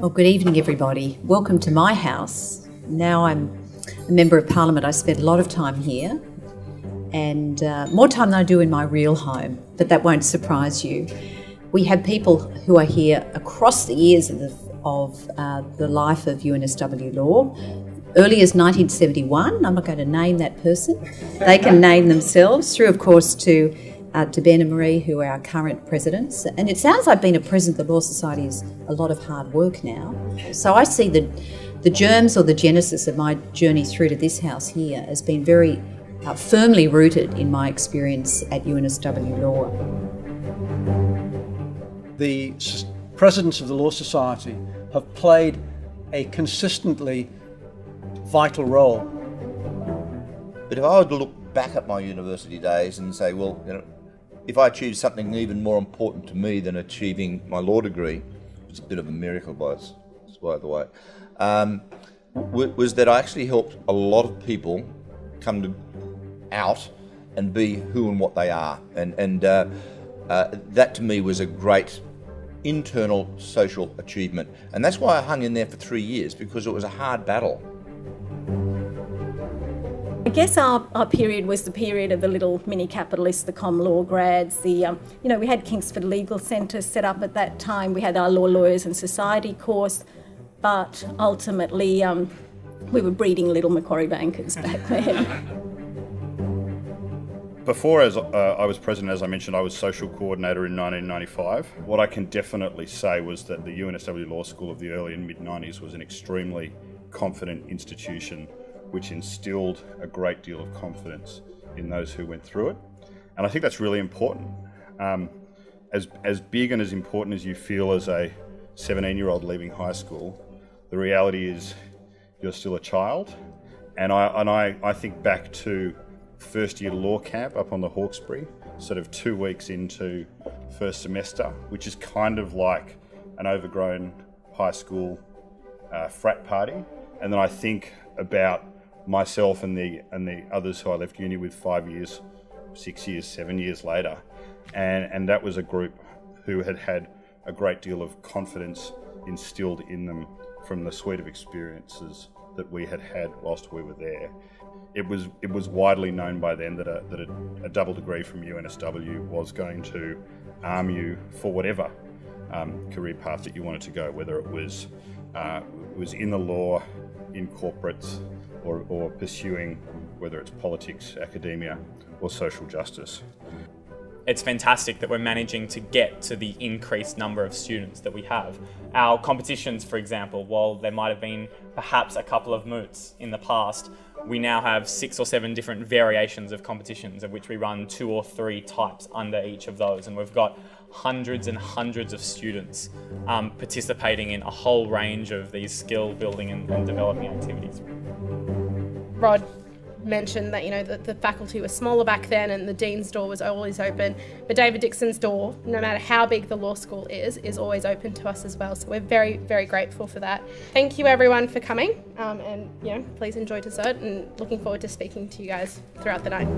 Well, good evening, everybody. Welcome to my house. Now I'm a Member of Parliament. I spend a lot of time here, and more time than I do in my real home, but that won't surprise you. We have people who are here across the years of the life of UNSW law. Early as 1971, I'm not going to name that person. They can name themselves, through, of course, to Ben and Marie, who are our current presidents. And it sounds like being a president of the Law Society is a lot of hard work now. So I see the germs or the genesis of my journey through to this house here as being very firmly rooted in my experience at UNSW Law. The presidents of the Law Society have played a consistently vital role. But if I were to look back at my university days and say, well, if I achieved something even more important to me than achieving my law degree, it's a bit of a miracle by the way, was that I actually helped a lot of people come out and be who and what they are. And that to me was a great internal social achievement. And that's why I hung in there for 3 years, because it was a hard battle. I guess our period was the period of the little mini capitalists, the com law grads, we had Kingsford Legal Centre set up at that time. We had our Law, Lawyers and Society course, but ultimately we were breeding little Macquarie bankers back then. Before I was president, as I mentioned, I was social coordinator in 1995. What I can definitely say was that the UNSW Law School of the early and mid-90s was an extremely confident institution which instilled a great deal of confidence in those who went through it. And I think that's really important. As big and as important as you feel as a 17-year-old leaving high school, the reality is you're still a child. And I think back to first year law camp up on the Hawkesbury, sort of 2 weeks into first semester, which is kind of like an overgrown high school frat party. And then I think about myself and the others who I left uni with 5 years, 6 years, 7 years later. And that was a group who had a great deal of confidence instilled in them from the suite of experiences that we had whilst we were there. It was widely known by then that a double degree from UNSW was going to arm you for whatever career path that you wanted to go, whether it was in the law, in corporates, or pursuing, whether it's politics, academia, or social justice. It's fantastic that we're managing to get to the increased number of students that we have. Our competitions, for example, while there might have been perhaps a couple of moots in the past, we now have 6 or 7 different variations of competitions, of which we run 2 or 3 types under each of those. And we've got hundreds and hundreds of students participating in a whole range of these skill building and developing activities. Rod mentioned that the faculty was smaller back then and the dean's door was always open, but David Dixon's door, no matter how big the law school is always open to us as well. So we're very, very grateful for that. Thank you everyone for coming, and please enjoy dessert, and looking forward to speaking to you guys throughout the night.